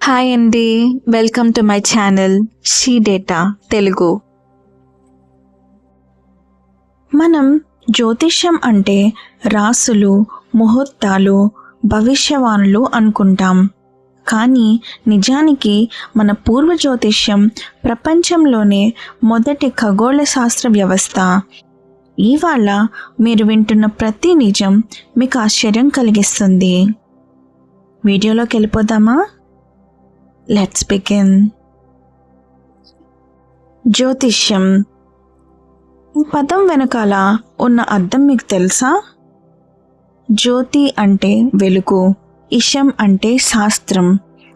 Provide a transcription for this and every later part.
Hi అండి, welcome to my channel she data Telugu. మనం జ్యోతిష్యం అంటే రాసులు, ముహూర్తాలు, భవిష్యవాణులు అనుకుంటాం. కానీ నిజానికి మన పూర్వ జ్యోతిష్యం ప్రపంచంలోనే మొదటి ఖగోళ శాస్త్ర వ్యవస్థ. ఇవాళ మీరు వింటున్న ప్రతి నిజం మీకు ఆశ్చర్యం కలిగిస్తుంది. వీడియోలోకి వెళ్ళిపోదామా? Let's begin. జ్యోతిష్యం. ఈ పదం వెనకాల ఉన్న అర్థం మీకు తెలుసా? జ్యోతి అంటే వెలుగు, ఇషం అంటే శాస్త్రం,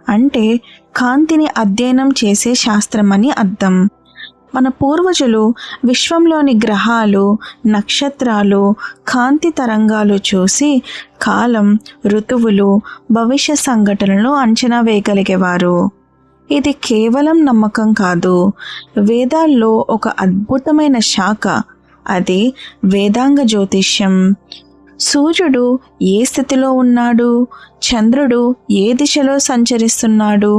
అంటే కాంతిని అధ్యయనం చేసే శాస్త్రం అని అర్థం. మన పూర్వజులు విశ్వంలోని గ్రహాలు, నక్షత్రాలు, కాంతి తరంగాలు చూసి కాలం, ఋతువులు, భవిష్య సంఘటనలు అంచనా వేయగలిగేవారు. ఇది కేవలం నమ్మకం కాదు, వేదాల్లో ఒక అద్భుతమైన శాఖ. అది వేదాంగ జ్యోతిష్యం. సూర్యుడు ఏ స్థితిలో ఉన్నాడు, చంద్రుడు ఏ దిశలో సంచరిస్తున్నాడు,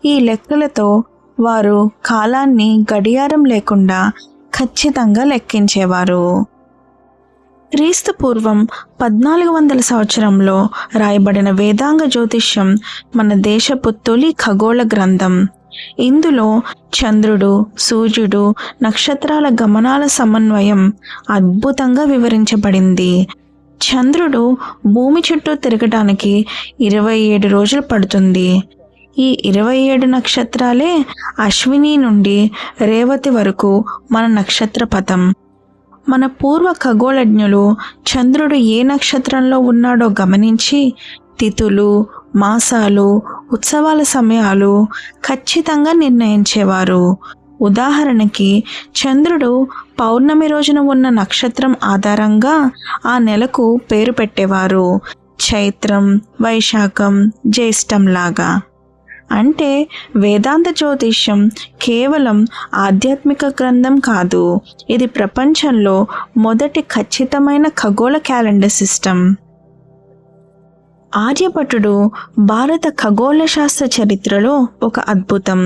ఈ లెక్కలతో వారు కాలాన్ని గడియారం లేకుండా ఖచ్చితంగా లెక్కించేవారు. క్రీస్తు పూర్వం 1400 సంవత్సరంలో రాయబడిన వేదాంగ జ్యోతిష్యం మన దేశపు తొలి ఖగోళ గ్రంథం. ఇందులో చంద్రుడు, సూర్యుడు, నక్షత్రాల గమనాల సమన్వయం అద్భుతంగా వివరించబడింది. చంద్రుడు భూమి చుట్టూ తిరగడానికి 27 రోజులు పడుతుంది. ఈ 27 నక్షత్రాలే అశ్విని నుండి రేవతి వరకు మన నక్షత్ర పథం. మన పూర్వ ఖగోళజ్ఞులు చంద్రుడు ఏ నక్షత్రంలో ఉన్నాడో గమనించి తిథులు, మాసాలు, ఉత్సవాల సమయాలు ఖచ్చితంగా నిర్ణయించేవారు. ఉదాహరణకి చంద్రుడు పౌర్ణమి రోజున ఉన్న నక్షత్రం ఆధారంగా ఆ నెలకు పేరు పెట్టేవారు. చైత్రం, వైశాఖం, జ్యేష్టం లాగా. అంటే వేదాంత జ్యోతిష్యం కేవలం ఆధ్యాత్మిక గ్రంథం కాదు, ఇది ప్రపంచంలో మొదటి ఖచ్చితమైన ఖగోళ క్యాలెండర్ సిస్టమ్. ఆర్యభటుడు భారత ఖగోళ శాస్త్ర చరిత్రలో ఒక అద్భుతం.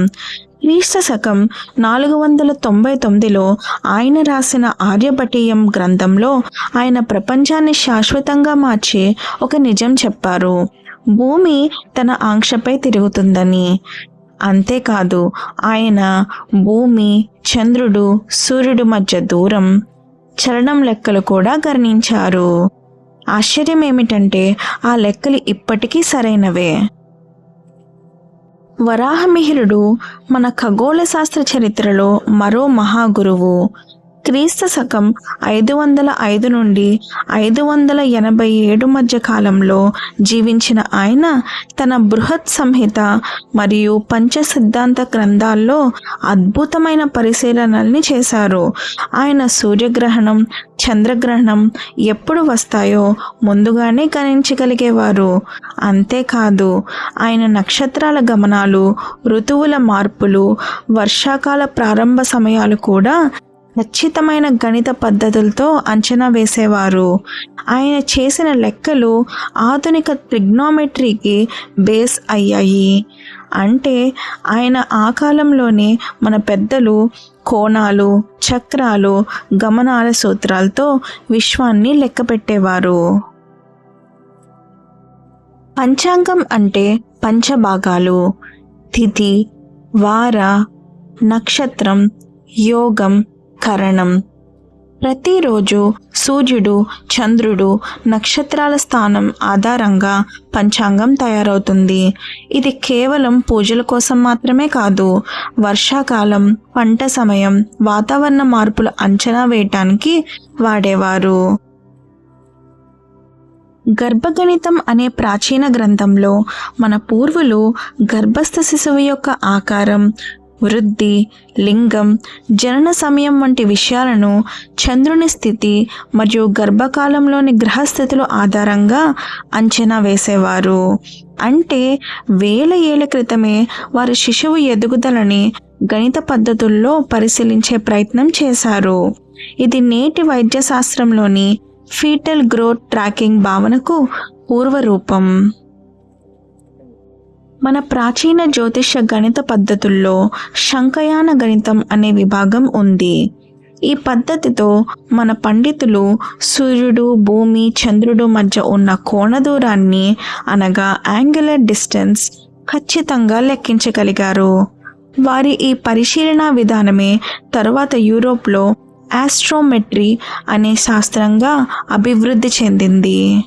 క్రీస్తు శకం 499లో ఆయన రాసిన ఆర్యభటీయం గ్రంథంలో ఆయన ప్రపంచాన్ని శాశ్వతంగా మార్చే ఒక నిజం చెప్పారు. భూమి తన ఆంక్షపై తిరుగుతుందని. అంతేకాదు, ఆయన భూమి, చంద్రుడు, సూర్యుడు మధ్య దూరం, చలనం లెక్కలు కూడా గణించారు. ఆశ్చర్యం ఏమిటంటే ఆ లెక్కలు ఇప్పటికీ సరైనవే. వరాహమిహిరుడు మన ఖగోళ శాస్త్ర చరిత్రలో మరో మహాగురువు. క్రీస్తు శకం 505 నుండి 587 మధ్య కాలంలో జీవించిన ఆయన తన బృహత్ సంహిత మరియు పంచ సిద్ధాంత గ్రంథాల్లో అద్భుతమైన పరిశీలనల్ని చేశారు. ఆయన సూర్యగ్రహణం, చంద్రగ్రహణం ఎప్పుడు వస్తాయో ముందుగానే గణించగలిగేవారు. అంతేకాదు, ఆయన నక్షత్రాల గమనాలు, ఋతువుల మార్పులు, వర్షాకాల ప్రారంభ సమయాలు కూడా ఖచ్చితమైన గణిత పద్ధతులతో అంచనా వేసేవారు. ఆయన చేసిన లెక్కలు ఆధునిక ట్రిగ్నోమెట్రీకి బేస్ అయ్యాయి. అంటే ఆయన ఆ కాలంలోనే మన పెద్దలు కోణాలు, చక్రాలు, గమనాల సూత్రాలతో విశ్వాన్ని లెక్క పెట్టేవారు. పంచాంగం అంటే పంచభాగాలు: తిథి, వార, నక్షత్రం, యోగం, కరణం. ప్రతిరోజు సూర్యుడు, చంద్రుడు, నక్షత్రాల స్థానం ఆధారంగా పంచాంగం తయారవుతుంది. ఇది కేవలం పూజల కోసం మాత్రమే కాదు, వర్షాకాలం, పంట సమయం, వాతావరణ మార్పులు అంచనా వేయటానికి వాడేవారు. గర్భగణితం అనే ప్రాచీన గ్రంథంలో మన పూర్వులు గర్భస్థ శిశువు యొక్క ఆకారం, వృద్ధి, లింగం, జనన సమయం వంటి విషయాలను చంద్రుని స్థితి మరియు గర్భకాలంలోని గ్రహస్థితుల ఆధారంగా అంచనా వేసేవారు. అంటే వేల ఏళ్ల క్రితమే వారి శిశువు ఎదుగుదలని గణిత పద్ధతుల్లో పరిశీలించే ప్రయత్నం చేశారు. ఇది నేటి వైద్య శాస్త్రంలోని ఫీటల్ గ్రోత్ ట్రాకింగ్ భావనకు పూర్వరూపం. మన ప్రాచీన జ్యోతిష గణిత పద్ధతుల్లో శంకయాన గణితం అనే విభాగం ఉంది. ఈ పద్ధతితో మన పండితులు సూర్యుడు, భూమి, చంద్రుడు మధ్య ఉన్న కోణ దూరాన్ని అనగా యాంగులర్ డిస్టెన్స్ ఖచ్చితంగా లెక్కించగలిగారు. వారి ఈ పరిశీలన విధానమే తరువాత యూరోప్లో ఆస్ట్రోమెట్రీ అనే శాస్త్రంగా అభివృద్ధి చెందింది.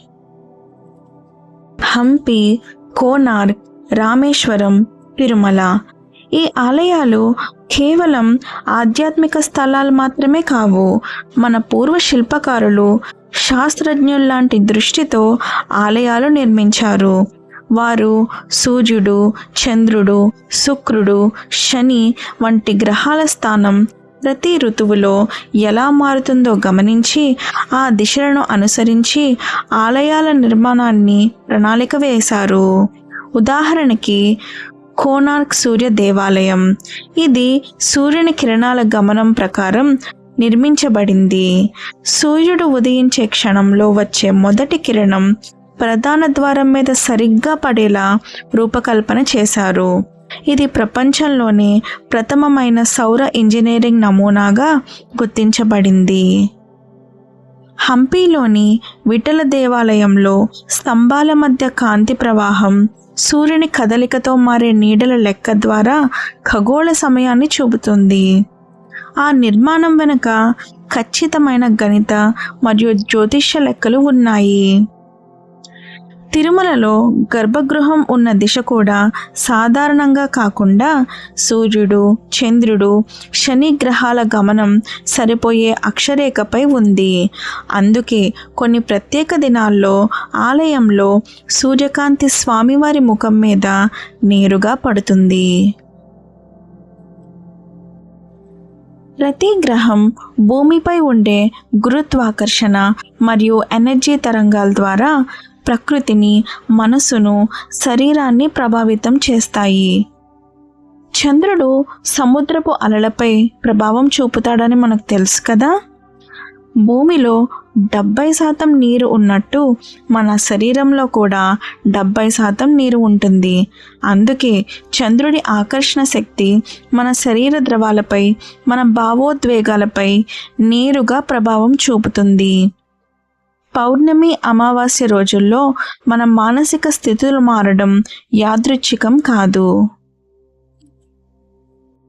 హంపి, కోనార్క్, రామేశ్వరం, తిరుమల ఈ ఆలయాలు కేవలం ఆధ్యాత్మిక స్థలాలు మాత్రమే కావు. మన పూర్వ శిల్పకారులు, శాస్త్రజ్ఞుల్లాంటి దృష్టితో ఆలయాలు నిర్మించారు. వారు సూర్యుడు, చంద్రుడు, శుక్రుడు, శని వంటి గ్రహాల స్థానం ప్రతి ఋతువులో ఎలా మారుతుందో గమనించి ఆ దిశలను అనుసరించి ఆలయాల నిర్మాణాన్ని ప్రణాళిక వేశారు. ఉదాహరణకి కోనార్క్ సూర్య దేవాలయం. ఇది సూర్యుని కిరణాల గమనం ప్రకారం నిర్మించబడింది. సూర్యుడు ఉదయించే క్షణంలో వచ్చే మొదటి కిరణం ప్రధాన ద్వారం మీద సరిగ్గా పడేలా రూపకల్పన చేశారు. ఇది ప్రపంచంలోనే ప్రథమమైన సౌర ఇంజనీరింగ్ నమూనాగా గుర్తించబడింది. హంపీలోని విఠల దేవాలయంలో స్తంభాల మధ్య కాంతి ప్రవాహం సూర్యుని కదలికతో మారే నీడల లెక్క ద్వారా ఖగోళ సమయాన్ని చూపుతుంది. ఆ నిర్మాణం వెనుక ఖచ్చితమైన గణిత మరియు జ్యోతిష్య లెక్కలు ఉన్నాయి. తిరుమలలో గర్భగృహం ఉన్న దిశ కూడా సాధారణంగా కాకుండా సూర్యుడు, చంద్రుడు, శని గ్రహాల గమనం సరిపోయే అక్షరేఖపై ఉంది. అందుకే కొన్ని ప్రత్యేక దినాల్లో ఆలయంలో సూర్యకాంతి స్వామివారి ముఖం మీద నేరుగా పడుతుంది. ప్రతి గ్రహం భూమిపై ఉండే గురుత్వాకర్షణ మరియు ఎనర్జీ తరంగాల ద్వారా ప్రకృతిని, మనసును, శరీరాన్ని ప్రభావితం చేస్తాయి. చంద్రుడు సముద్రపు అలలపై ప్రభావం చూపుతాడని మనకు తెలుసు కదా. భూమిలో 70% నీరు ఉన్నట్టు మన శరీరంలో కూడా 70% నీరు ఉంటుంది. అందుకే చంద్రుడి ఆకర్షణ శక్తి మన శరీర ద్రవాలపై, మన భావోద్వేగాలపై నేరుగా ప్రభావం చూపుతుంది. పౌర్ణమి, అమావాస్య రోజుల్లో మన మానసిక స్థితులు మారడం యాదృచ్ఛికం కాదు.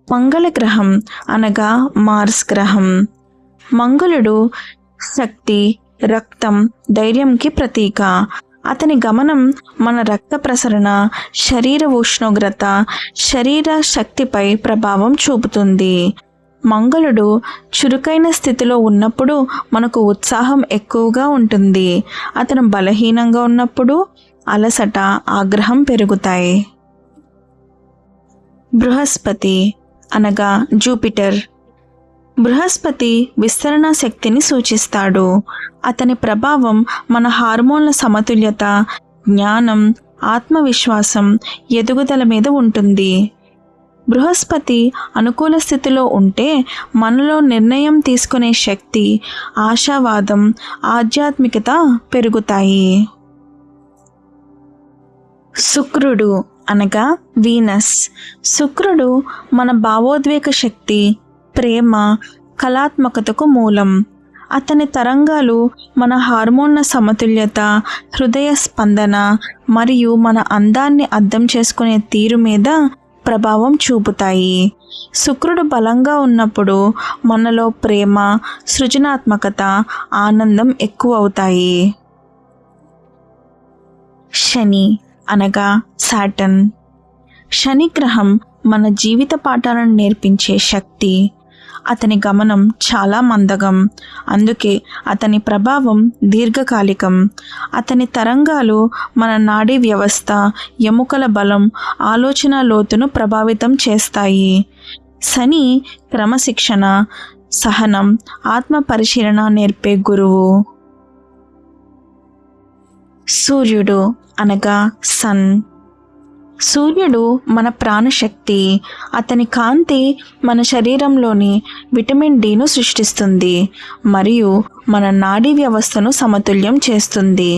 మంగళగ్రహం అనగా మార్స్ గ్రహం. మంగళుడు శక్తి, రక్తం, ధైర్యంకి ప్రతీక. అతని గమనం మన రక్త ప్రసరణ, శరీర ఉష్ణోగ్రత, శరీర శక్తిపై ప్రభావం చూపుతుంది. మంగళుడు చురుకైన స్థితిలో ఉన్నప్పుడు మనకు ఉత్సాహం ఎక్కువగా ఉంటుంది. అతను బలహీనంగా ఉన్నప్పుడు అలసట, ఆగ్రహం పెరుగుతాయి. బృహస్పతి అనగా జూపిటర్. బృహస్పతి విస్తరణ శక్తిని సూచిస్తాడు. అతని ప్రభావం మన హార్మోన్ల సమతుల్యత, జ్ఞానం, ఆత్మవిశ్వాసం, ఎదుగుదల మీద ఉంటుంది. బృహస్పతి అనుకూల స్థితిలో ఉంటే మనలో నిర్ణయం తీసుకునే శక్తి, ఆశావాదం, ఆధ్యాత్మికత పెరుగుతాయి. శుక్రుడు అనగా వీనస్. శుక్రుడు మన భావోద్వేగ శక్తి, ప్రేమ, కళాత్మకతకు మూలం. అతని తరంగాలు మన హార్మోన్ల సమతుల్యత, హృదయ స్పందన మరియు మన అందాన్ని అర్థం చేసుకునే తీరు మీద ప్రభావం చూపుతాయి. శుక్రుడు బలంగా ఉన్నప్పుడు మనలో ప్రేమ, సృజనాత్మకత, ఆనందం ఎక్కువ అవుతాయి. శని అనగా సాటర్న్. శని గ్రహం మన జీవిత పాఠాలను నేర్పించే శక్తి. అతని గమనం చాలా మందగం, అందుకే అతని ప్రభావం దీర్ఘకాలికం. అతని తరంగాలు మన నాడీ వ్యవస్థ, ఎముకల బలం, ఆలోచన లోతును ప్రభావితం చేస్తాయి. శని క్రమశిక్షణ, సహనం, ఆత్మ పరిశీలన నేర్పే గురువు. సూర్యుడు అనగా సన్. సూర్యుడు మన ప్రాణశక్తి. అతని కాంతి మన శరీరంలోని విటమిన్ డిను సృష్టిస్తుంది మరియు మన నాడీ వ్యవస్థను సమతుల్యం చేస్తుంది.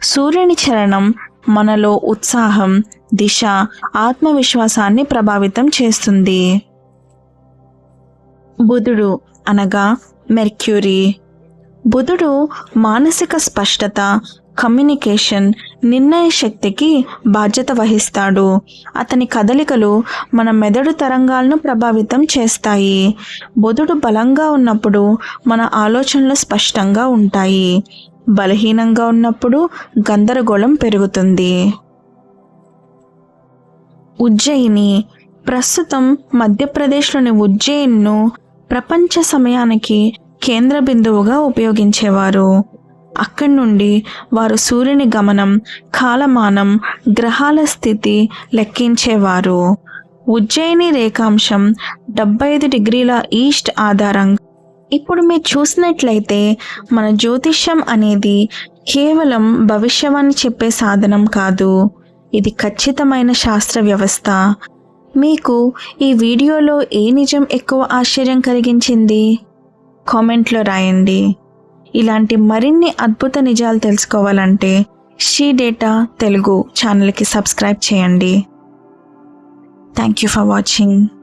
సూర్యుని చలనం మనలో ఉత్సాహం, దిశ, ఆత్మవిశ్వాసాన్ని ప్రభావితం చేస్తుంది. బుధుడు అనగా మెర్క్యూరీ. బుధుడు మానసిక స్పష్టత, కమ్యూనికేషన్, నిర్ణయ శక్తికి బాధ్యత వహిస్తాడు. అతని కదలికలు మన మెదడు తరంగాలను ప్రభావితం చేస్తాయి. బుధుడు బలంగా ఉన్నప్పుడు మన ఆలోచనలు స్పష్టంగా ఉంటాయి. బలహీనంగా ఉన్నప్పుడు గందరగోళం పెరుగుతుంది. ఉజ్జయిని. ప్రస్తుతం మధ్యప్రదేశ్లోని ఉజ్జయిన్ను ప్రపంచ సమయానికి కేంద్ర బిందువుగా ఉపయోగించేవారు. అక్కడి నుండి వారు సూర్యుని గమనం, కాలమానం, గ్రహాల స్థితి లెక్కించేవారు. ఉజ్జయిని రేఖాంశం 75 డిగ్రీల ఈస్ట్ ఆధారంగా. ఇప్పుడు మీరు చూసినట్లయితే మన జ్యోతిష్యం అనేది కేవలం భవిష్యవాణి చెప్పే సాధనం కాదు, ఇది ఖచ్చితమైన శాస్త్ర వ్యవస్థ. మీకు ఈ వీడియోలో ఏ నిజం ఎక్కువ ఆశ్చర్యం కలిగించింది? కామెంట్లో రాయండి. ఇలాంటి మరిన్ని అద్భుత నిజాలు తెలుసుకోవాలంటే శ్రీ డేటా తెలుగు ఛానల్కి సబ్స్క్రైబ్ చేయండి. Thank you for watching.